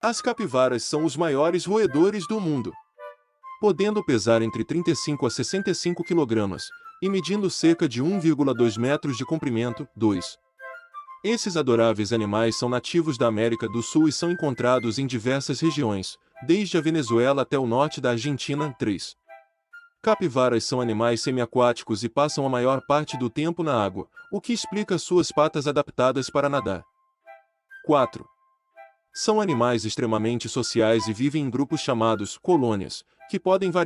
As capivaras são os maiores roedores do mundo, podendo pesar entre 35 a 65 kg e medindo cerca de 1,2 metros de comprimento. 2. Esses adoráveis animais são nativos da América do Sul e são encontrados em diversas regiões, desde a Venezuela até o norte da Argentina. 3. Capivaras são animais semiaquáticos e passam a maior parte do tempo na água, o que explica suas patas adaptadas para nadar. 4. São animais extremamente sociais e vivem em grupos chamados colônias, que podem variar